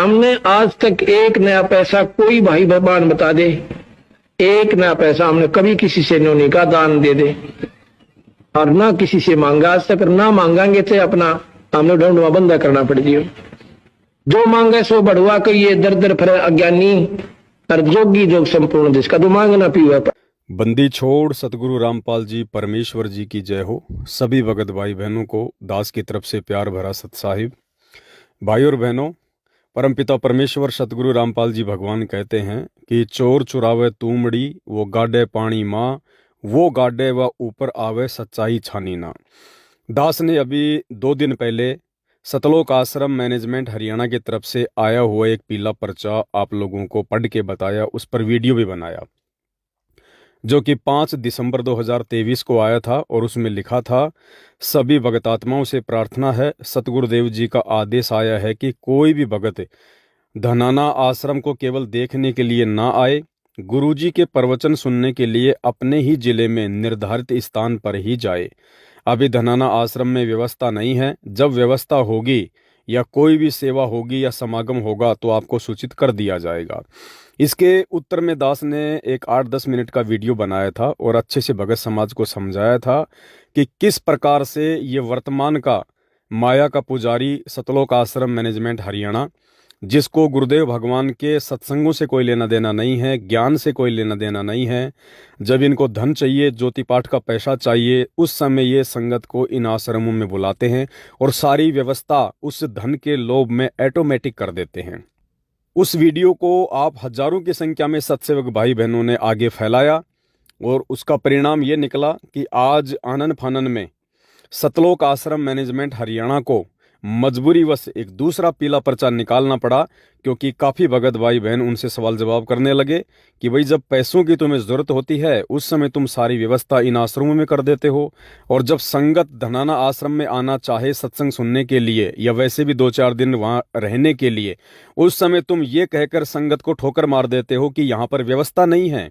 हमने आज तक एक नया पैसा, कोई भाई बहन बता दे, एक नया पैसा हमने कभी किसी से नहीं कहा दान दे दे, और ना किसी से मांगा आज तक, ना मांगांगे थे। अपना हमने ढूंढवा बंदा करना पड़ दियो। जो मांगे सो बढ़वा करिए, दर दर फिर अज्ञानी और जोगी जोग संपूर्ण देश का तो मांगना पीवा। बंदी छोड़ सतगुरु रामपाल जी परमेश्वर जी की जय हो। सभी भगत भाई बहनों को दास की तरफ से प्यार भरा सत साहिब। भाई और बहनों, परमपिता परमेश्वर सतगुरु रामपाल जी भगवान कहते हैं कि चोर चुरावे तूमड़ी, वो गाडे पानी माँ, वो गाडे व ऊपर आवे सच्चाई छानी ना। दास ने अभी 2 दिन पहले सतलोक आश्रम मैनेजमेंट हरियाणा की तरफ से आया हुआ एक पीला पर्चा आप लोगों को पढ़ के बताया, उस पर वीडियो भी बनाया, जो कि 5 दिसंबर 2023 को आया था। और उसमें लिखा था, सभी भगतात्माओं से प्रार्थना है, सतगुरुदेव जी का आदेश आया है कि कोई भी भगत धनाना आश्रम को केवल देखने के लिए ना आए, गुरुजी के प्रवचन सुनने के लिए अपने ही जिले में निर्धारित स्थान पर ही जाए। अभी धनाना आश्रम में व्यवस्था नहीं है। जब व्यवस्था होगी या कोई भी सेवा होगी या समागम होगा तो आपको सूचित कर दिया जाएगा। इसके उत्तर में दास ने एक 8-10 मिनट का वीडियो बनाया था और अच्छे से भगत समाज को समझाया था कि किस प्रकार से ये वर्तमान का माया का पुजारी सतलोक आश्रम मैनेजमेंट हरियाणा, जिसको गुरुदेव भगवान के सत्संगों से कोई लेना देना नहीं है, ज्ञान से कोई लेना देना नहीं है, जब इनको धन चाहिए, ज्योति पाठ का पैसा चाहिए, उस समय ये संगत को इन आश्रमों में बुलाते हैं और सारी व्यवस्था उस धन के लोभ में ऑटोमेटिक कर देते हैं। उस वीडियो को आप हजारों की संख्या में सत्सेवक भाई बहनों ने आगे फैलाया और उसका परिणाम ये निकला कि आज आनन फानन में सतलोक आश्रम मैनेजमेंट हरियाणा को मजबूरीवश एक दूसरा पीला पर्चा निकालना पड़ा, क्योंकि काफ़ी भगत भाई बहन उनसे सवाल जवाब करने लगे कि भाई जब पैसों की तुम्हें ज़रूरत होती है उस समय तुम सारी व्यवस्था इन आश्रमों में कर देते हो, और जब संगत धनाना आश्रम में आना चाहे सत्संग सुनने के लिए या वैसे भी 2-4 दिन वहाँ रहने के लिए, उस समय तुम ये कहकर संगत को ठोकर मार देते हो कि यहाँ पर व्यवस्था नहीं है।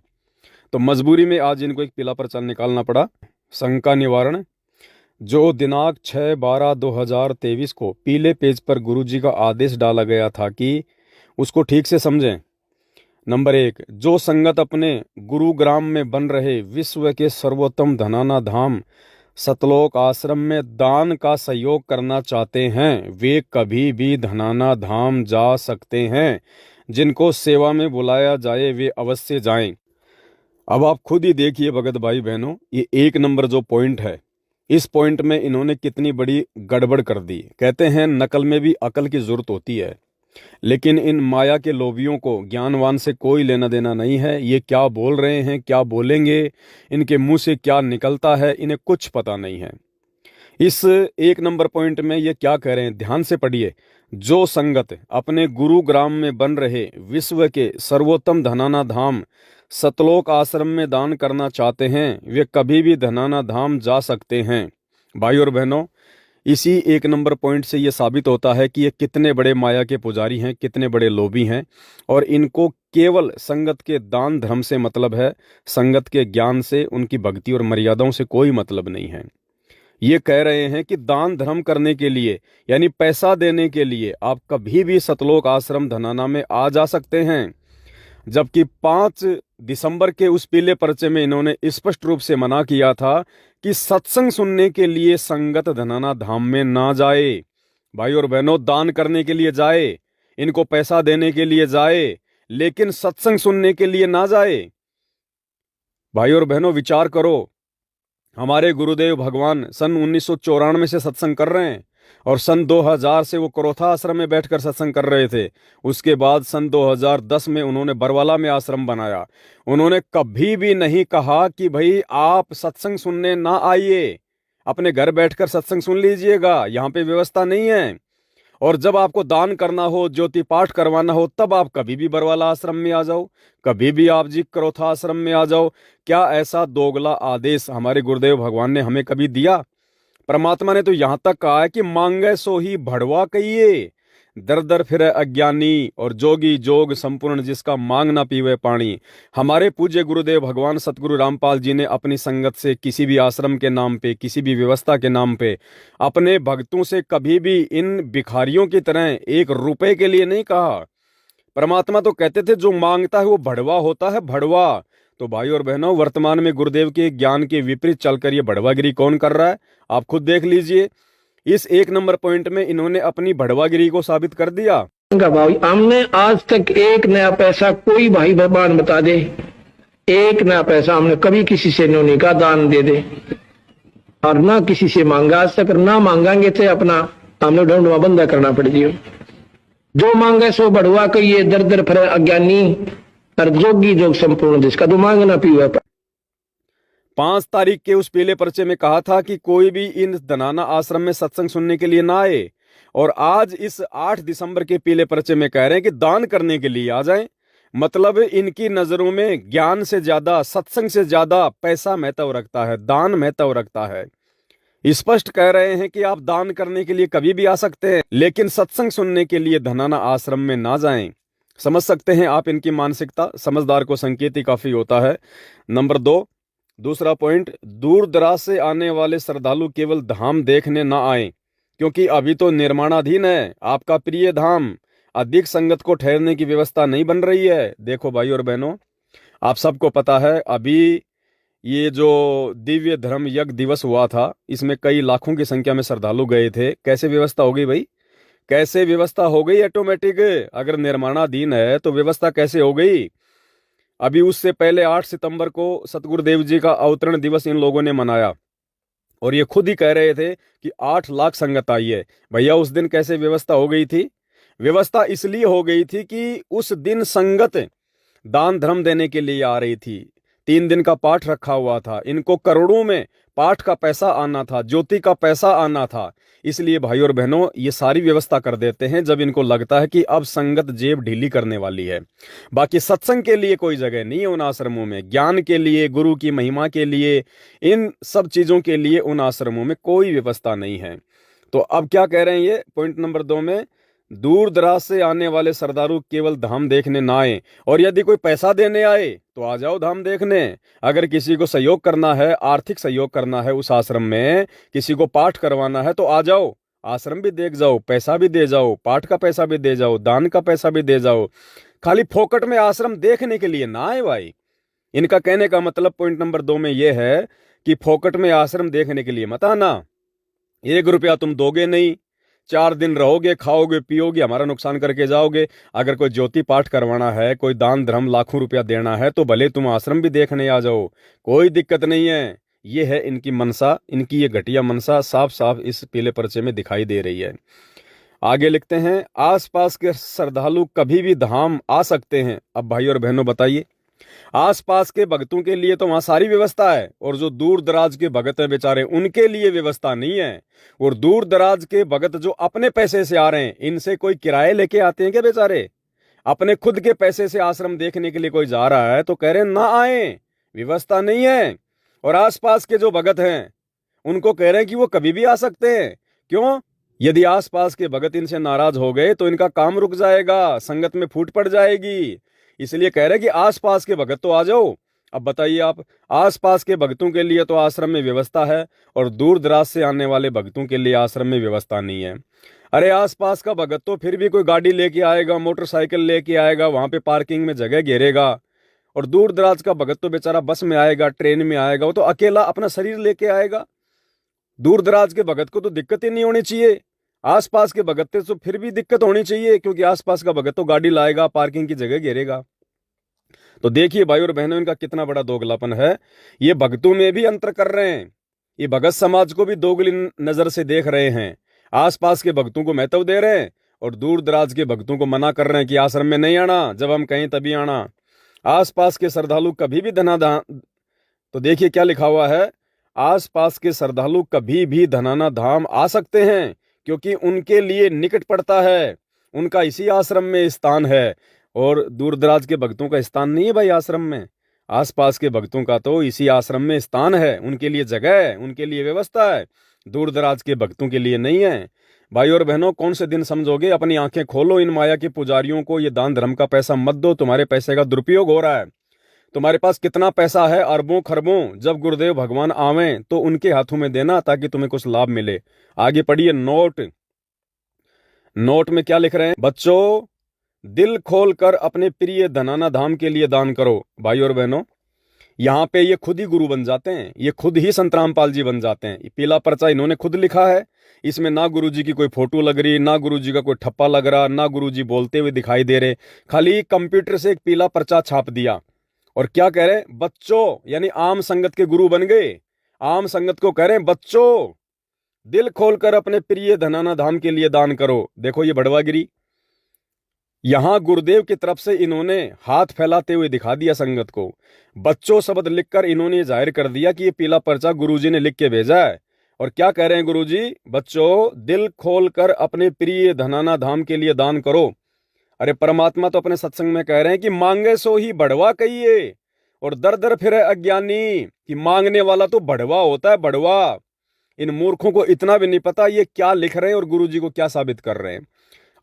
तो मजबूरी में आज इनको एक पीला पर्चा निकालना पड़ा। शंका निवारण, जो दिनांक 6/12/2023 को पीले पेज पर गुरुजी का आदेश डाला गया था कि उसको ठीक से समझें। नंबर 1, जो संगत अपने गुरुग्राम में बन रहे विश्व के सर्वोत्तम धनाना धाम सतलोक आश्रम में दान का सहयोग करना चाहते हैं, वे कभी भी धनाना धाम जा सकते हैं। जिनको सेवा में बुलाया जाए वे अवश्य जाएं। अब आप खुद ही देखिए भगत भाई बहनों, ये 1 नंबर जो पॉइंट है, इस पॉइंट में इन्होंने कितनी बड़ी गड़बड़ कर दी। कहते हैं नकल में भी अकल की जरूरत होती है, लेकिन इन माया के लोभियों को ज्ञानवान से कोई लेना देना नहीं है। ये क्या बोल रहे हैं, क्या बोलेंगे, इनके मुंह से क्या निकलता है, इन्हें कुछ पता नहीं है। इस 1 नंबर पॉइंट में ये क्या कह रहे हैं, ध्यान से पढ़िए। जो संगत अपने गुरुग्राम में बन रहे विश्व के सर्वोत्तम धनाना धाम सतलोक आश्रम में दान करना चाहते हैं, वे कभी भी धनाना धाम जा सकते हैं। भाई और बहनों, इसी 1 नंबर पॉइंट से ये साबित होता है कि ये कितने बड़े माया के पुजारी हैं, कितने बड़े लोभी हैं, और इनको केवल संगत के दान धर्म से मतलब है, संगत के ज्ञान से, उनकी भक्ति और मर्यादाओं से कोई मतलब नहीं है। ये कह रहे हैं कि दान धर्म करने के लिए यानी पैसा देने के लिए आप कभी भी सतलोक आश्रम धनाना में आ जा सकते हैं, जबकि 5 दिसंबर के उस पीले पर्चे में इन्होंने स्पष्ट रूप से मना किया था कि सत्संग सुनने के लिए संगत धनाना धाम में ना जाए। भाई और बहनों, दान करने के लिए जाए, इनको पैसा देने के लिए जाए, लेकिन सत्संग सुनने के लिए ना जाए। भाई और बहनों, विचार करो, हमारे गुरुदेव भगवान सन 1994 से सत्संग कर रहे हैं और सन 2000 से वो करोथा आश्रम में बैठकर सत्संग कर रहे थे। उसके बाद सन 2010 में उन्होंने बरवाला में आश्रम बनाया। उन्होंने कभी भी नहीं कहा कि भाई आप सत्संग सुनने ना आइए, अपने घर बैठकर सत्संग सुन लीजिएगा, यहाँ पे व्यवस्था नहीं है। और जब आपको दान करना हो, ज्योति पाठ करवाना हो, तब आप कभी भी बरवाला आश्रम में आ जाओ, कभी भी आप जी करोथा आश्रम में आ जाओ। क्या ऐसा दोगला आदेश हमारे गुरुदेव भगवान ने हमें कभी दिया? परमात्मा ने तो यहां तक कहा है कि मांगे सो ही भड़वा कहिए। दर दर फिरे अज्ञानी और जोगी जोग संपूर्ण जिसका मांग ना पीवे पानी। हमारे पूज्य गुरुदेव भगवान सतगुरु रामपाल जी ने अपनी संगत से किसी भी आश्रम के नाम पे, किसी भी व्यवस्था के नाम पे अपने भक्तों से कभी भी इन भिखारियों की तरह एक रुपए के लिए नहीं कहा। परमात्मा तो कहते थे जो मांगता है वो भड़वा होता है, भड़वा। तो भाई और बहनों, वर्तमान में गुरुदेव के ज्ञान के विपरीत चलकर ये भड़वागिरी कौन कर रहा है, आप खुद देख लीजिए। इस 1 नंबर पॉइंट में इन्होंने अपनी भड़वागिरी को साबित कर दिया। भाई हमने आज तक एक नया पैसा, कोई भाई बहन बता दे, एक नया पैसा हमने कभी किसी से नहीं कहा दान दे दे, और ना किसी से मांगा आज तक, ना मांगांगे तो अपना हमने ढूंढवा बंदा करना पड़ जियो। जो मांगे सो बढ़वा कहिए, दर दर फिरे अज्ञानी और जोगी जोग संपूर्ण जिसका तो मांगना पीवा। 5 तारीख के उस पीले पर्चे में कहा था कि कोई भी इन धनाना आश्रम में सत्संग सुनने के लिए ना आए, और आज इस 8 दिसंबर के पीले पर्चे में कह रहे हैं कि दान करने के लिए आ जाएं। मतलब इनकी नजरों में ज्ञान से ज्यादा, सत्संग से ज्यादा पैसा महत्व रखता है, दान महत्व रखता है। स्पष्ट कह रहे हैं कि आप दान करने के लिए कभी भी आ सकते हैं, लेकिन सत्संग सुनने के लिए धनाना आश्रम में ना जाएं। समझ सकते हैं आप इनकी मानसिकता। समझदार को संकेत ही काफी होता है। नंबर 2, दूसरा पॉइंट, दूर दराज से आने वाले श्रद्धालु केवल धाम देखने ना आए, क्योंकि अभी तो निर्माणाधीन है आपका प्रिय धाम। अधिक संगत को ठहरने की व्यवस्था नहीं बन रही है। देखो भाई और बहनों, आप सबको पता है अभी ये जो दिव्य धर्म यज्ञ दिवस हुआ था, इसमें कई लाखों की संख्या में श्रद्धालु गए थे। कैसे व्यवस्था हो गई भाई, कैसे व्यवस्था हो गई ऑटोमेटिक? अगर निर्माणाधीन है तो व्यवस्था कैसे हो गई? अभी उससे पहले 8 सितंबर को सतगुरुदेव जी का अवतरण दिवस इन लोगों ने मनाया, और ये खुद ही कह रहे थे कि 8 लाख संगत आई है। भैया उस दिन कैसे व्यवस्था हो गई थी? व्यवस्था इसलिए हो गई थी कि उस दिन संगत दान धर्म देने के लिए आ रही थी। 3 दिन का पाठ रखा हुआ था, इनको करोड़ों में पाठ का पैसा आना था, ज्योति का पैसा आना था। इसलिए भाई और बहनों, ये सारी व्यवस्था कर देते हैं जब इनको लगता है कि अब संगत जेब ढीली करने वाली है। बाकी सत्संग के लिए कोई जगह नहीं है उन आश्रमों में, ज्ञान के लिए, गुरु की महिमा के लिए, इन सब चीजों के लिए उन आश्रमों में कोई व्यवस्था नहीं है। तो अब क्या कह रहे हैं ये पॉइंट नंबर 2 में, दूर दराज से आने वाले श्रद्धालु केवल धाम देखने ना आए, और यदि कोई पैसा देने आए तो आ जाओ धाम देखने। अगर किसी को सहयोग करना है, आर्थिक सहयोग करना है उस आश्रम में, किसी को पाठ करवाना है तो आ जाओ, आश्रम भी देख जाओ, पैसा भी दे जाओ, पाठ का पैसा भी दे जाओ, दान का पैसा भी दे जाओ। खाली फोकट में आश्रम देखने के लिए ना आए भाई। इनका कहने का मतलब पॉइंट नंबर 2 में यह है कि फोकट में आश्रम देखने के लिए मत आना। 1 रुपया तुम दोगे नहीं, 4 दिन रहोगे, खाओगे पियोगे, हमारा नुकसान करके जाओगे। अगर कोई ज्योति पाठ करवाना है, कोई दान धर्म लाखों रुपया देना है तो भले तुम आश्रम भी देखने आ जाओ, कोई दिक्कत नहीं है। ये है इनकी मनसा, इनकी ये घटिया मनसा साफ साफ इस पीले पर्चे में दिखाई दे रही है। आगे लिखते हैं, आसपास के श्रद्धालु कभी भी धाम आ सकते हैं। अब भाई और बहनों बताइए, आसपास के भक्तों के लिए तो वहां सारी व्यवस्था है, और जो दूर दराज के भगत हैं बेचारे, उनके लिए व्यवस्था नहीं है। और दूर दराज के भगत जो अपने पैसे से आ रहे हैं, इनसे कोई किराए लेके आते हैं क्या बेचारे? अपने खुद के पैसे से आश्रम देखने के लिए कोई जा रहा है तो कह रहे हैं ना आए, व्यवस्था नहीं है। और आसपास के जो भगत हैं उनको कह रहे हैं कि वो कभी भी आ सकते हैं। क्यों? यदि आसपास के भगत इनसे नाराज हो गए तो इनका काम रुक जाएगा, संगत में फूट पड़ जाएगी। इसलिए कह रहे हैं कि आसपास के भगत तो आ जाओ। अब बताइए आप, आसपास के भक्तों के लिए तो आश्रम में व्यवस्था है, और दूर दराज से आने वाले भक्तों के लिए आश्रम में व्यवस्था नहीं है। अरे आसपास का भगत तो फिर भी कोई गाड़ी लेके आएगा, मोटरसाइकिल लेके आएगा, वहां पे पार्किंग में जगह घेरेगा। और दूर दराज का भगत तो बेचारा बस में आएगा, ट्रेन में आएगा, वो तो अकेला अपना शरीर लेके आएगा। दूर दराज के भगत को तो दिक्कत ही नहीं होनी चाहिए। आसपास के भगत तो फिर भी दिक्कत होनी चाहिए, क्योंकि आसपास का भगत तो गाड़ी लाएगा, पार्किंग की जगह घेरेगा। तो देखिए भाई और बहनों, इनका कितना बड़ा दोगलापन है। ये भक्तों में भी अंतर कर रहे हैं, ये भगत समाज को भी दोगली नजर से देख रहे हैं। आसपास के भक्तों को महत्व दे रहे हैं और दूर दराज के भक्तों को मना कर रहे हैं कि आश्रम में नहीं आना, जब हम कहें तभी आना। आसपास के श्रद्धालु कभी भी धनाधाम, तो देखिए क्या लिखा हुआ है, आसपास के श्रद्धालु कभी भी धनाना धाम आ सकते हैं, क्योंकि उनके लिए निकट पड़ता है, उनका इसी आश्रम में स्थान है। और दूर दराज के भक्तों का स्थान नहीं है भाई आश्रम में, आसपास के भक्तों का तो इसी आश्रम में स्थान है, उनके लिए जगह है, उनके लिए व्यवस्था है, दूर दराज के भक्तों के लिए नहीं है। भाई और बहनों, कौन से दिन समझोगे? अपनी आंखें खोलो, इन माया के पुजारियों को ये दान धर्म का पैसा मत दो, तुम्हारे पैसे का दुरुपयोग हो रहा है। तुम्हारे पास कितना पैसा है, अरबों खरबों, जब गुरुदेव भगवान आवें तो उनके हाथों में देना ताकि तुम्हें कुछ लाभ मिले। आगे पढ़िए, नोट में क्या लिख रहे हैं? बच्चों, दिल खोल कर अपने प्रिय धनाना धाम के लिए दान करो। भाई और बहनों, यहाँ पे ये खुद ही गुरु बन जाते हैं, ये खुद ही संत रामपाल जी बन जाते हैं। ये पीला पर्चा इन्होंने खुद लिखा है, इसमें ना गुरु जी की कोई फोटो लग रही, ना गुरु जी का कोई ठप्पा लग रहा, ना गुरु जी बोलते हुए दिखाई दे रहे, खाली कंप्यूटर से एक पीला पर्चा छाप दिया। और क्या कह रहे हैं? बच्चों, यानी आम संगत के गुरु बन गए। आम संगत को कह रहे हैं, बच्चों दिल खोलकर अपने प्रिय धनाना धाम के लिए दान करो। देखो ये बड़वागिरी, यहां गुरुदेव की तरफ से इन्होंने हाथ फैलाते हुए दिखा दिया संगत को। बच्चों शब्द लिखकर इन्होंने जाहिर कर दिया कि ये पीला पर्चा गुरुजी ने लिख के भेजा है। और क्या कह रहे हैं गुरुजी? बच्चों दिल खोलकर अपने प्रिय धनाना धाम के लिए दान करो। अरे परमात्मा तो अपने सत्संग में कह रहे हैं कि मांगे सो ही बढ़वा कहिए, और दर दर फिरे अज्ञानी, कि मांगने वाला तो बढ़वा होता है, बढ़वा। इन मूर्खों को इतना भी नहीं पता ये क्या लिख रहे हैं और गुरुजी को क्या साबित कर रहे हैं।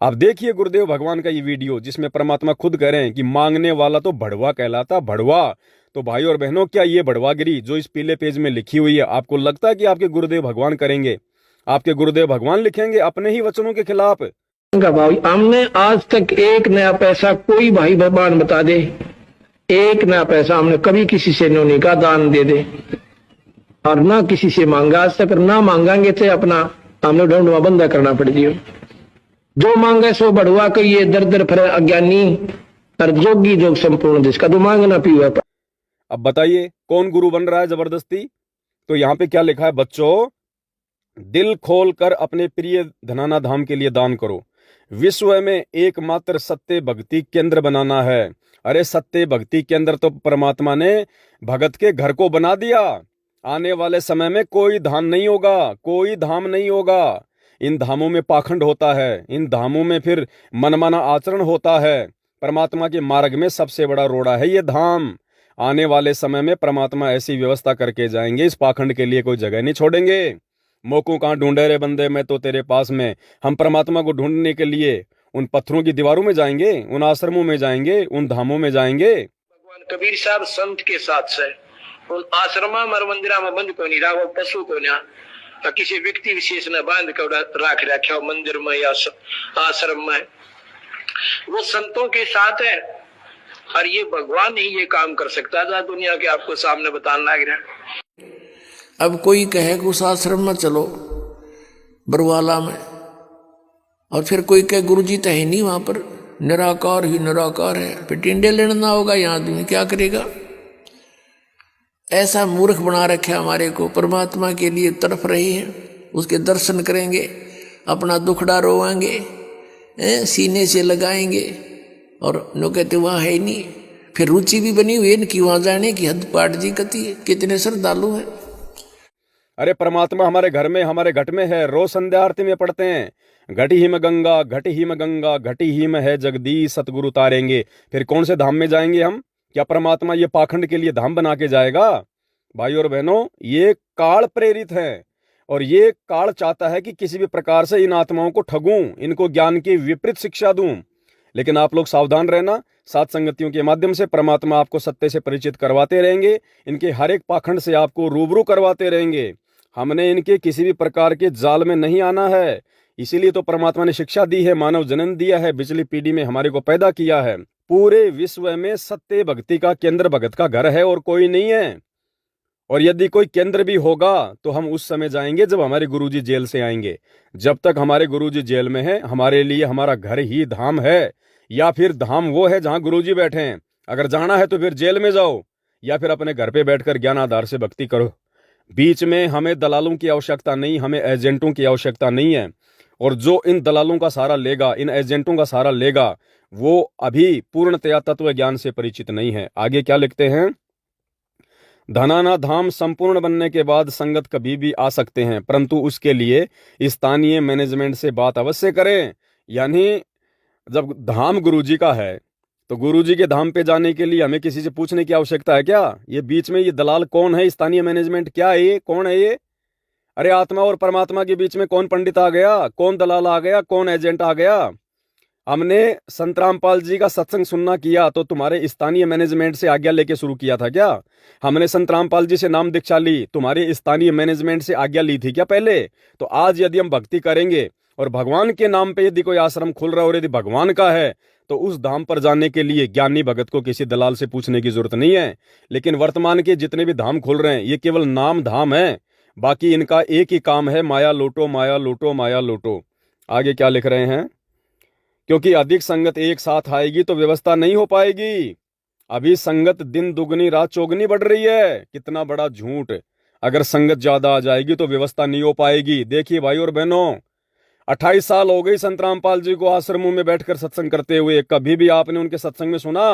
आप देखिए गुरुदेव भगवान का ये वीडियो, जिसमें परमात्मा खुद कह रहे हैं कि मांगने वाला तो बढ़वा कहलाता, बढ़वा। तो भाई और बहनों, क्या ये बढ़वागिरी जो इस पीले पेज में लिखी हुई है, आपको लगता है कि आपके गुरुदेव भगवान करेंगे? आपके गुरुदेव भगवान लिखेंगे अपने ही वचनों के खिलाफ? भाई, हमने आज तक एक नया पैसा, कोई भाई भगवान बता दे, एक नया पैसा हमने कभी किसी से नहीं कहा दान दे दे, और ना किसी से मांगा आज तक, ना मांगांगे तो अपना हमने ढूंढवा बंदा करना पड़ जियो। जो मांगे सो बढ़वा कहिए, दर दर फिरे अज्ञानी, और जोगी जोग संपूर्ण देश का तो मांगना पीवा। अब बताइए कौन गुरु बन रहा है जबरदस्ती? तो यहाँ पे क्या लिखा है? बच्चों दिल खोल कर अपने प्रिय धनाना धाम के लिए दान करो। विश्व में एकमात्र सत्य भक्ति केंद्र बनाना है। अरे सत्य भक्ति केंद्र तो परमात्मा ने भगत के घर को बना दिया। आने वाले समय में कोई धाम नहीं होगा, कोई धाम नहीं होगा। इन धामों में पाखंड होता है, इन धामों में फिर मनमाना आचरण होता है। परमात्मा के मार्ग में सबसे बड़ा रोड़ा है ये धाम। आने वाले समय में परमात्मा ऐसी व्यवस्था करके जाएंगे, इस पाखंड के लिए कोई जगह नहीं छोड़ेंगे। मोको कहाँ ढूंढे रे बंदे, मैं तो तेरे पास में। हम परमात्मा को ढूंढने के लिए उन पत्थरों की दीवारों में जाएंगे, उन आश्रमों में जाएंगे, उन धामों में जाएंगे। भगवान कबीर साहब संत के साथ से उन आश्रमा मर मंदिरा में बंद को नहीं रहा, पशु को ना किसी व्यक्ति विशेष ने बांध कर राख रखा मंदिर में या आश्रम में, वो संतों के साथ है। और ये भगवान ही ये काम कर सकता था, दुनिया के आपको सामने बताने लग रहा। अब कोई कहे कि उस आश्रम में चलो बरवाला में, और फिर कोई कहे गुरुजी तो है नहीं वहां पर, निराकार ही निराकार है, फिर टिंडे लेना होगा, यहाँ आदमी क्या करेगा? ऐसा मूर्ख बना रखा हमारे को। परमात्मा के लिए तड़प रहे हैं, उसके दर्शन करेंगे, अपना दुखड़ा रोवाएंगे, सीने से लगाएंगे, और नो कहते वहाँ है ही नहीं। फिर रुचि भी बनी हुई है कि वहाँ जाने की हद पाट जी कती है, कितने श्रद्धालु है। अरे परमात्मा हमारे घर में, हमारे घट में है। रोज संध्या आरती में पढ़ते हैं, घटी ही में गंगा, घटी ही में गंगा, घटी ही में है जगदीश सतगुरु तारेंगे। फिर कौन से धाम में जाएंगे हम? क्या परमात्मा ये पाखंड के लिए धाम बना के जाएगा? भाई और बहनों, ये काल प्रेरित है, और ये काल चाहता है कि किसी भी प्रकार से इन आत्माओं को ठगूं, इनको ज्ञान की विपरीत शिक्षा दूं। लेकिन आप लोग सावधान रहना, सात संगतियों के माध्यम से परमात्मा आपको सत्य से परिचित करवाते रहेंगे, इनके हर एक पाखंड से आपको रूबरू करवाते रहेंगे। हमने इनके किसी भी प्रकार के जाल में नहीं आना है। इसीलिए तो परमात्मा ने शिक्षा दी है, मानव जन्म दिया है, पिछली पीढ़ी में हमारे को पैदा किया है। पूरे विश्व में सत्य भक्ति का केंद्र भगत का घर है और कोई नहीं है। और यदि कोई केंद्र भी होगा तो हम उस समय जाएंगे जब हमारे गुरुजी जेल से आएंगे। जब तक हमारे गुरुजी जेल में है, हमारे लिए हमारा घर ही धाम है, या फिर धाम वो है जहां गुरुजी बैठे हैं। अगर जाना है तो फिर जेल में जाओ, या फिर अपने घर पे बैठकर ज्ञान आधार से भक्ति करो। बीच में हमें दलालों की आवश्यकता नहीं, हमें एजेंटों की आवश्यकता नहीं है। और जो इन दलालों का सहारा लेगा, इन एजेंटों का सहारा लेगा, वो अभी पूर्णतया तत्व ज्ञान से परिचित नहीं है। आगे क्या लिखते हैं? धनाना धाम संपूर्ण बनने के बाद संगत कभी भी आ सकते हैं, परंतु उसके लिए स्थानीय मैनेजमेंट से बात अवश्य करें। यानी जब धाम गुरुजी का है तो गुरुजी के धाम पे जाने के लिए हमें किसी से पूछने की आवश्यकता है क्या? ये बीच में ये दलाल कौन है? स्थानीय मैनेजमेंट क्या है? ये कौन है? ये अरे आत्मा और परमात्मा के बीच में कौन पंडित आ गया, कौन दलाल आ गया, कौन एजेंट आ गया? हमने संत रामपाल जी का सत्संग सुनना किया तो तुम्हारे स्थानीय मैनेजमेंट से आज्ञा लेके शुरू किया था क्या? हमने संत रामपाल जी से नाम दीक्षा ली, तुम्हारे स्थानीय मैनेजमेंट से आज्ञा ली थी क्या पहले? तो आज यदि हम भक्ति करेंगे और भगवान के नाम पे यदि कोई आश्रम खुल रहा है और यदि भगवान का है, तो उस धाम पर जाने के लिए ज्ञानी भगत को किसी दलाल से पूछने की जरूरत नहीं है। लेकिन वर्तमान के जितने भी धाम खुल रहे हैं ये केवल नाम धाम है, बाकी इनका एक ही काम है, माया लूटो, माया लूटो, माया लूटो। आगे क्या लिख रहे हैं? क्योंकि अधिक संगत एक साथ आएगी तो व्यवस्था नहीं हो पाएगी। अभी संगत दिन दुगनी रात चौगनी बढ़ रही है। कितना बड़ा झूठ! अगर संगत ज्यादा आ जाएगी तो व्यवस्था नहीं हो पाएगी। देखिए भाई और बहनों, 28 साल हो गई संत रामपाल जी को आश्रमों में बैठकर सत्संग करते हुए। कभी भी आपने उनके सत्संग में सुना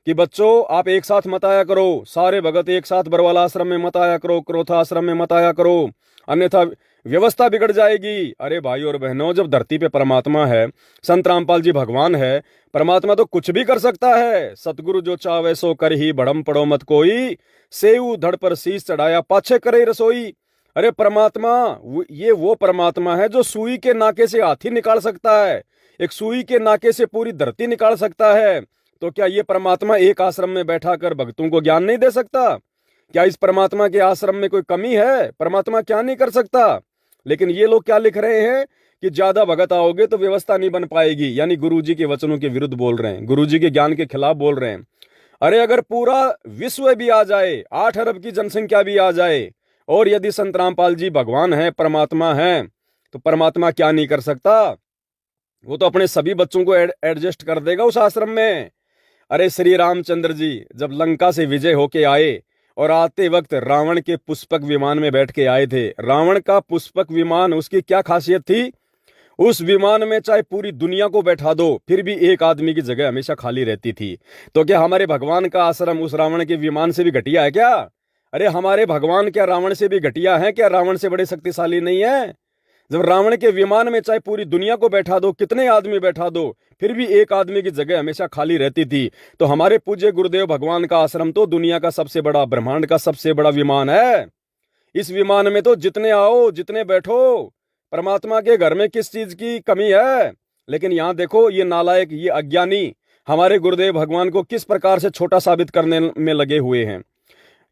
कि बच्चों आप एक साथ मत आया करो, सारे भगत एक साथ बरवाला आश्रम में मत आया करो, क्रोथा आश्रम में मत आया करो, अन्यथा व्यवस्था बिगड़ जाएगी? अरे भाई और बहनों, जब धरती पे परमात्मा है, संत रामपाल जी भगवान है, परमात्मा तो कुछ भी कर सकता है। सतगुरु जो चावे सो कर ही, भड़म पड़ो मत कोई, सेऊ धड़ पर शीश चढ़ाया पाछे करे रसोई। अरे परमात्मा ये वो परमात्मा है जो सुई के नाके से हाथी निकाल सकता है, एक सुई के नाके से पूरी धरती निकाल सकता है। तो क्या ये परमात्मा एक आश्रम में बैठा कर भक्तों को ज्ञान नहीं दे सकता? क्या इस परमात्मा के आश्रम में कोई कमी है? परमात्मा क्या नहीं कर सकता? लेकिन ये लोग क्या लिख रहे हैं कि ज्यादा भगत आओगे तो व्यवस्था नहीं बन पाएगी, यानी गुरुजी के वचनों के विरुद्ध बोल रहे हैं, गुरुजी के ज्ञान के खिलाफ बोल रहे हैं। अरे अगर पूरा विश्व भी आ जाए, 8 अरब की जनसंख्या भी आ जाए, और यदि संत रामपाल जी भगवान है, परमात्मा है, तो परमात्मा क्या नहीं कर सकता? वो तो अपने सभी बच्चों को एडजस्ट कर देगा उस आश्रम में। अरे श्री रामचंद्र जी जब लंका से विजय होके आए और आते वक्त रावण के पुष्पक विमान में बैठ के आए थे। रावण का पुष्पक विमान, उसकी क्या खासियत थी? उस विमान में चाहे पूरी दुनिया को बैठा दो फिर भी एक आदमी की जगह हमेशा खाली रहती थी। तो क्या हमारे भगवान का आश्रम उस रावण के विमान से भी घटिया है क्या? अरे हमारे भगवान क्या रावण से भी घटिया है क्या? रावण से बड़े शक्तिशाली नहीं है? जब रावण के विमान में चाहे पूरी दुनिया को बैठा दो, कितने आदमी बैठा दो, फिर भी एक आदमी की जगह हमेशा खाली रहती थी। तो हमारे पूज्य गुरुदेव भगवान का आश्रम तो दुनिया का सबसे बड़ा, ब्रह्मांड का सबसे बड़ा विमान है। इस विमान में तो जितने आओ, जितने बैठो, परमात्मा के घर में किस चीज की कमी है? लेकिन यहां देखो, ये नालायक, ये अज्ञानी हमारे गुरुदेव भगवान को किस प्रकार से छोटा साबित करने में लगे हुए हैं।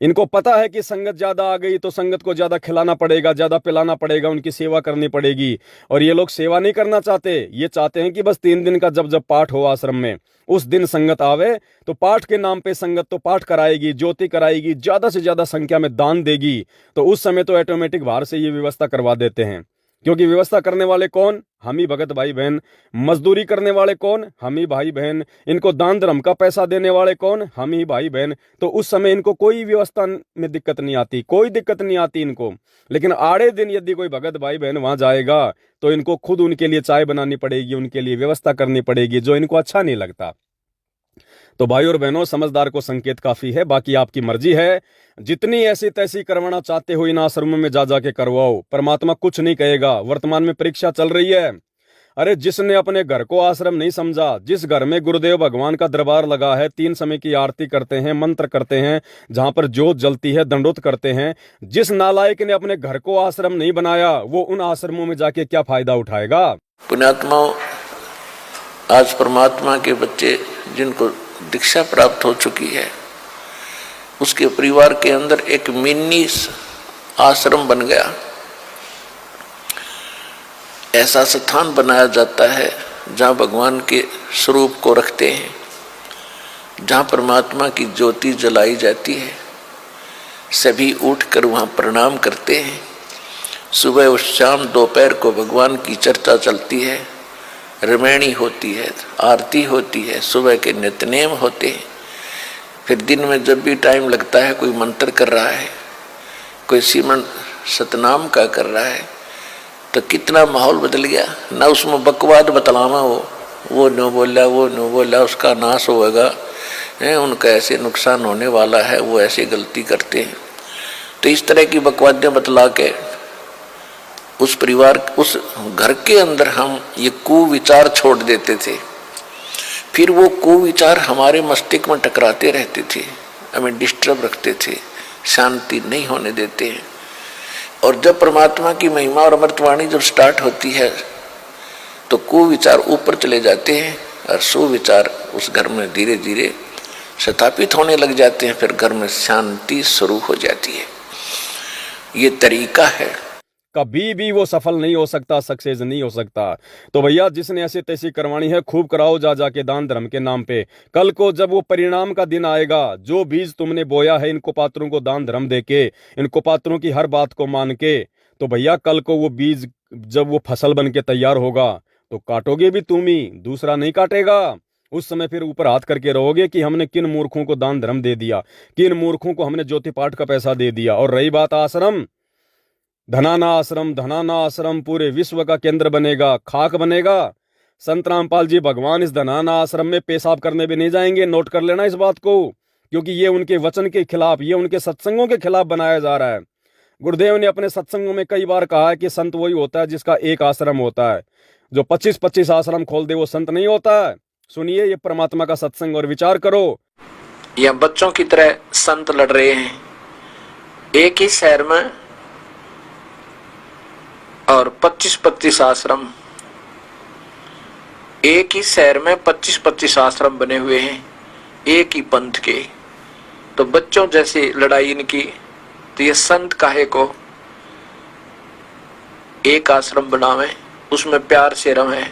इनको पता है कि संगत ज्यादा आ गई तो संगत को ज्यादा खिलाना पड़ेगा, ज्यादा पिलाना पड़ेगा, उनकी सेवा करनी पड़ेगी। और ये लोग सेवा नहीं करना चाहते, ये चाहते हैं कि बस 3 दिन का जब जब पाठ हो आश्रम में, उस दिन संगत आवे तो पाठ के नाम पे संगत तो पाठ कराएगी, ज्योति कराएगी, ज्यादा से ज्यादा संख्या में दान देगी। तो उस समय तो ऑटोमेटिक बाहर से ये व्यवस्था करवा देते हैं, क्योंकि व्यवस्था करने वाले कौन? हम ही भगत भाई बहन। मजदूरी करने वाले कौन? हम ही भाई बहन। इनको दान धर्म का पैसा देने वाले कौन? हम ही भाई बहन। तो उस समय इनको कोई व्यवस्था में दिक्कत नहीं आती, कोई दिक्कत नहीं आती इनको। लेकिन आड़े दिन यदि कोई भगत भाई बहन वहां जाएगा तो इनको खुद उनके लिए चाय बनानी पड़ेगी, उनके लिए व्यवस्था करनी पड़ेगी, जो इनको अच्छा नहीं लगता। तो भाई और बहनों, समझदार को संकेत काफी है, बाकी आपकी मर्जी है। जितनी ऐसी तैसी करवाना चाहते हो इन आश्रमों में जा जाके करवाओ, परमात्मा कुछ नहीं कहेगा। वर्तमान में परीक्षा चल रही है। अरे जिसने अपने घर को आश्रम नहीं समझा, जिस घर में गुरुदेव भगवान का दरबार लगा है, 3 समय की आरती करते हैं, मंत्र करते हैं, जहां पर ज्योत जलती है, दंडोत करते हैं, जिस नालायक ने अपने घर को आश्रम नहीं बनाया, वो उन आश्रमों में जाके क्या फायदा उठाएगा? पुण्यात्माओं, आज परमात्मा के बच्चे जिनको दीक्षा प्राप्त हो चुकी है, उसके परिवार के अंदर एक मिनी आश्रम बन गया। ऐसा स्थान बनाया जाता है जहाँ भगवान के स्वरूप को रखते हैं, जहाँ परमात्मा की ज्योति जलाई जाती है। सभी उठकर वहाँ प्रणाम करते हैं। सुबह और शाम दोपहर को भगवान की चर्चा चलती है, रमैणी होती है, आरती होती है, सुबह के नित्यनेम होते हैं। फिर दिन में जब भी टाइम लगता है, कोई मंत्र कर रहा है, कोई सिमरन सतनाम का कर रहा है, तो कितना माहौल बदल गया ना। उसमें बकवाद बतलावा वो न बोला, वो न बोला, उसका नाश होगा, उनका ऐसे नुकसान होने वाला है, वो ऐसे गलती करते हैं। तो इस तरह की बकवादें बतला के उस परिवार, उस घर के अंदर हम ये कुविचार छोड़ देते थे। फिर वो कुविचार हमारे मस्तिष्क में टकराते रहते थे, हमें डिस्टर्ब रखते थे, शांति नहीं होने देते हैं। और जब परमात्मा की महिमा और अमृतवाणी जब स्टार्ट होती है तो कुविचार ऊपर चले जाते हैं और सुविचार उस घर में धीरे धीरे स्थापित होने लग जाते हैं। फिर घर में शांति शुरू हो जाती है। ये तरीका है। कभी भी वो सफल नहीं हो सकता, सक्सेस नहीं हो सकता। तो भैया जिसने ऐसी तैसी करवानी है, खूब कराओ जा जाके दान धर्म के नाम पे। कल को जब वो परिणाम का दिन आएगा, जो बीज तुमने बोया है इनको पात्रों को दान धर्म देके, इनको पात्रों की हर बात को मान के, तो भैया कल को वो बीज जब वो फसल बन के तैयार होगा तो काटोगे भी तुम ही, दूसरा नहीं काटेगा। उस समय फिर ऊपर हाथ करके रहोगे कि हमने किन मूर्खों को दान धर्म दे दिया, किन मूर्खों को हमने ज्योति पाठ का पैसा दे दिया। और रही बात आश्रम, धनाना आश्रम पूरे विश्व का केंद्र बनेगा, खाक बनेगा। संत रामपाल जी भगवान इस धनाना आश्रम में पेशाब करने भी नहीं जाएंगे, नोट कर लेना इस बात को, क्योंकि ये उनके वचन के खिलाफ, ये उनके सत्संगों के खिलाफ बनाया जा रहा है। गुरुदेव ने अपने सत्संगों में कई बार कहा है कि संत वही होता है जिसका एक आश्रम होता है, जो 25-25 आश्रम खोल दे वो संत नहीं होता है। सुनिए ये परमात्मा का सत्संग और विचार करो। या बच्चों की तरह संत लड़ रहे हैं एक ही शहर में, और 25-25 आश्रम, एक ही शहर में 25-25 आश्रम बने हुए हैं एक ही पंथ के। तो बच्चों जैसी लड़ाई इनकी, तो ये संत काहे को एक आश्रम बनावे, उसमें प्यार से रहे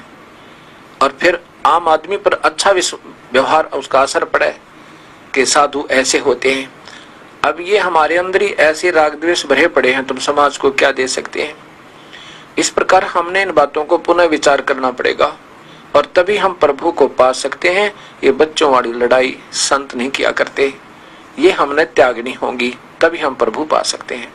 और फिर आम आदमी पर अच्छा व्यवहार उसका असर पड़े कि साधु ऐसे होते हैं। अब ये हमारे अंदर ही ऐसे राग द्वेष भरे पड़े हैं, तुम समाज को क्या दे सकते हैं। इस प्रकार हमने इन बातों को पुनः विचार करना पड़ेगा और तभी हम प्रभु को पा सकते हैं। ये बच्चों वाली लड़ाई संत नहीं किया करते, ये हमने त्यागनी होगी, तभी हम प्रभु पा सकते हैं।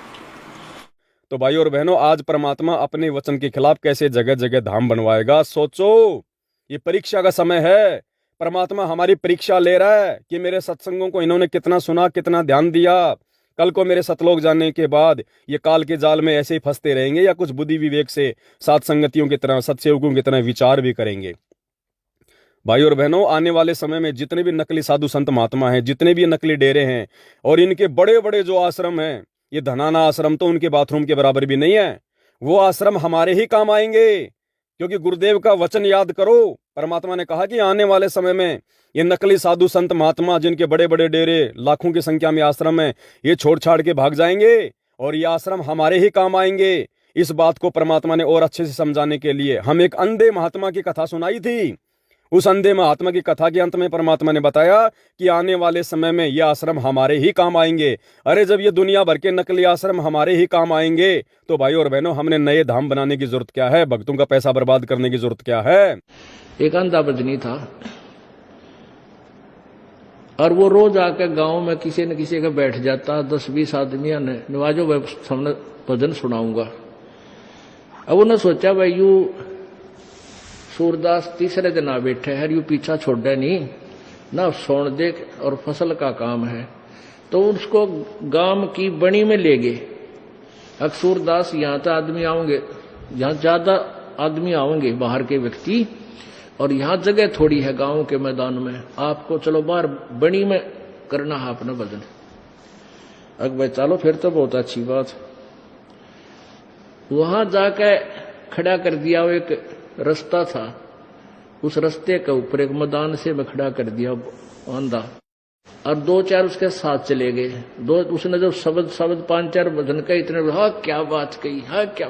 तो भाई और बहनों, आज परमात्मा अपने वचन के खिलाफ कैसे जगह जगह धाम बनवाएगा, सोचो। ये परीक्षा का समय है, परमात्मा हमारी परीक्षा ले रहा है कि मेरे सत्संगों को इन्होंने कितना सुना, कितना ध्यान दिया। कल को मेरे सतलोक जाने के बाद ये काल के जाल में ऐसे ही फंसते रहेंगे या कुछ बुद्धि विवेक से सात संगतियों की तरह, सत्सेवकों की तरह विचार भी करेंगे। भाई और बहनों, आने वाले समय में जितने भी नकली साधु संत महात्मा हैं, जितने भी नकली डेरे हैं और इनके बड़े बड़े जो आश्रम हैं, ये धनाना आश्रम तो उनके बाथरूम के बराबर भी नहीं है। वो आश्रम हमारे ही काम आएंगे, क्योंकि गुरुदेव का वचन याद करो। परमात्मा ने कहा कि आने वाले समय में ये नकली साधु संत महात्मा, जिनके बड़े बड़े डेरे, लाखों की संख्या में आश्रम है, ये छोड़ छाड़ के भाग जाएंगे और ये आश्रम हमारे ही काम आएंगे। इस बात को परमात्मा ने और अच्छे से समझाने के लिए हम एक अंधे महात्मा की कथा सुनाई थी। उस अंधे महात्मा की कथा के अंत में परमात्मा ने बताया कि आने वाले समय में ये आश्रम हमारे ही काम आएंगे। अरे जब ये दुनिया भर के नकली आश्रम हमारे ही काम आएंगे तो भाई और बहनों, हमने नए धाम बनाने की जरूरत क्या है, भक्तों का पैसा बर्बाद करने की जरूरत क्या है। एक अंधा बजनी था और वो रोज आकर गांव में किसी न किसी का बैठ जाता, 10-20 आदमियों ने नवाजो मैं सामने भजन सुनाऊंगा। अब उन्होंने सोचा भाई यू सूरदास तीसरे दिन आ बैठे है, यू पीछा छोड़े नहीं ना, सोन देख और फसल का काम है। तो उसको गांव की बनी में ले गए। अब सूरदास यहाँ तो आदमी आओगे, यहाँ ज्यादा आदमी आओगे बाहर के व्यक्ति, और यहाँ जगह थोड़ी है गांव के मैदान में, आपको चलो बाहर बनी में करना है अपना भजन। अब भाई चलो फिर तो बहुत अच्छी बात। वहां जाके खड़ा कर दिया, वो एक रास्ता था, उस रास्ते के ऊपर एक मैदान से में खड़ा कर दिया अंधा, और 2-4 उसके साथ चले गए। उसने जब शब्द 5-4 भजन का इतने, हाँ क्या बात कही, हाँ क्या,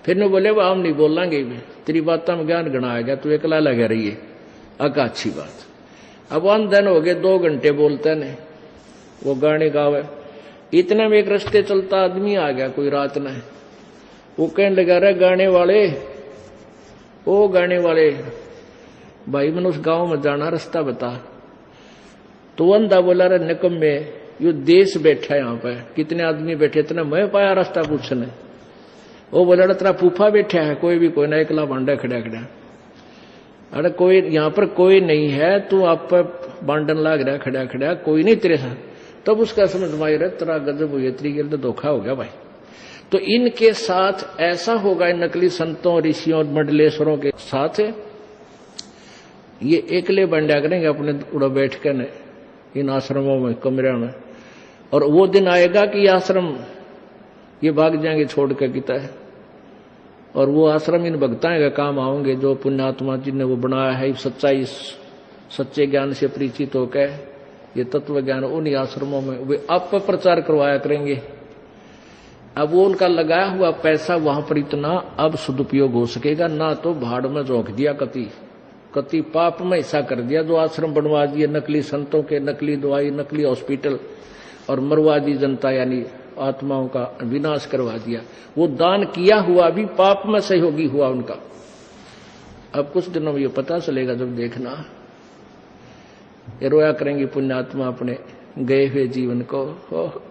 फिर ने बोले हम नहीं बोलेंगे, तेरी बातों में ज्ञान गणा गया, तू एकला लगा रही है। अका अच्छी बात। अब अंधन हो गए, 2 घंटे बोलते ने, वो गाने गावे। इतने में एक रास्ते चलता आदमी आ गया कोई रात ने, वो कहने लगा रहे गाने वाले, ओ गाने वाले भाई मैंने उस गांव में जाना, रास्ता बता। तो अंधा बोला रे निकम्मे, यो देश बैठा है यहाँ पे, कितने आदमी बैठे, इतना मैं पाया रास्ता पूछने। वो बोला तेरा फूफा बैठा है, कोई भी कोई ना, एकला बांडा खड़ा खड़ा। अरे कोई यहाँ पर कोई नहीं है, तू आप पर बांडन लाग रहा खड़ा खड़ा, कोई नहीं तेरे साथ। तब उसका समझ में आई, तेरा गजब हुई, तेरी तो धोखा हो गया भाई। तो इनके साथ ऐसा होगा, इन नकली संतों, ऋषियों और मंडलेश्वरों के साथ ये एकले बंडा करेंगे अपने उड़ा बैठ कर इन आश्रमों में, कमरे में। और वो दिन आएगा कि आश्रम ये भाग जाएंगे छोड़ के किता है। और वो आश्रम इन भक्ताएं का काम आओगे जो पुण्यात्मा जिनने वो बनाया है, सच्चाई सच्चे ज्ञान से परिचित होकर ये तत्व ज्ञान उन्हीं आश्रमों में वे आप प्रचार करवाया करेंगे। अब वो उनका लगाया हुआ पैसा वहां पर इतना अब सदुपयोग हो सकेगा ना, तो भाड़ में झोंक दिया, कति पाप में हिस्सा कर दिया, जो आश्रम बनवा दिए नकली संतों के, नकली दवाई, नकली हॉस्पिटल, और मरवा दी जनता यानी आत्माओं का विनाश करवा दिया। वो दान किया हुआ भी पाप में सहयोगी हुआ उनका। अब कुछ दिनों में ये पता चलेगा, जब देखना ये रोया करेंगे पुण्यात्मा अपने गए हुए जीवन को।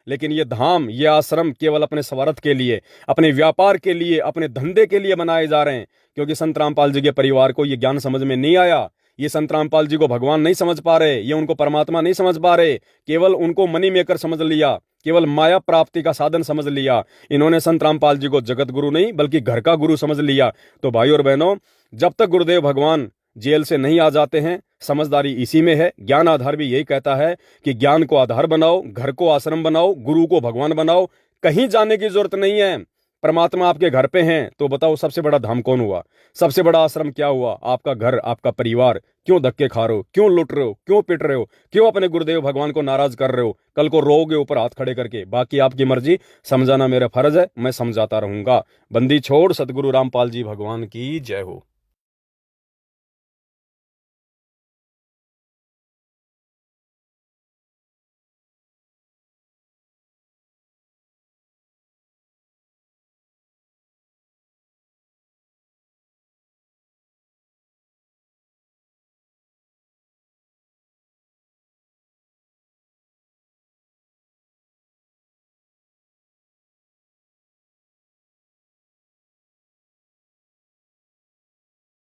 लेकिन ये धाम, ये आश्रम केवल अपने स्वार्थ के लिए, अपने व्यापार के लिए, अपने धंधे के लिए बनाए जा रहे हैं, क्योंकि संत रामपाल जी के परिवार को ये ज्ञान समझ में नहीं आया। ये संत रामपाल जी को भगवान नहीं समझ पा रहे, ये उनको परमात्मा नहीं समझ पा रहे, केवल उनको मनी मेकर समझ लिया, केवल माया प्राप्ति का साधन समझ लिया। इन्होंने संत रामपाल जी को जगत गुरु नहीं बल्कि घर का गुरु समझ लिया। तो भाई और बहनों, जब तक गुरुदेव भगवान जेल से नहीं आ जाते हैं, समझदारी इसी में है। ज्ञान आधार भी यही कहता है कि ज्ञान को आधार बनाओ, घर को आश्रम बनाओ, गुरु को भगवान बनाओ। कहीं जाने की जरूरत नहीं है। परमात्मा आपके घर पे हैं, तो बताओ सबसे बड़ा धाम कौन हुआ? सबसे बड़ा आश्रम क्या हुआ? आपका घर, आपका परिवार। क्यों धक्के खा रहे हो? क्यों लुट रहे हो? क्यों पिट रहे हो? क्यों अपने गुरुदेव भगवान को नाराज कर रहे हो? कल को रोओगे ऊपर हाथ खड़े करके। बाकी आपकी मर्जी, समझाना मेरा फर्ज है, मैं समझाता रहूंगा। बंदी छोड़ सतगुरु रामपाल जी भगवान की जय हो।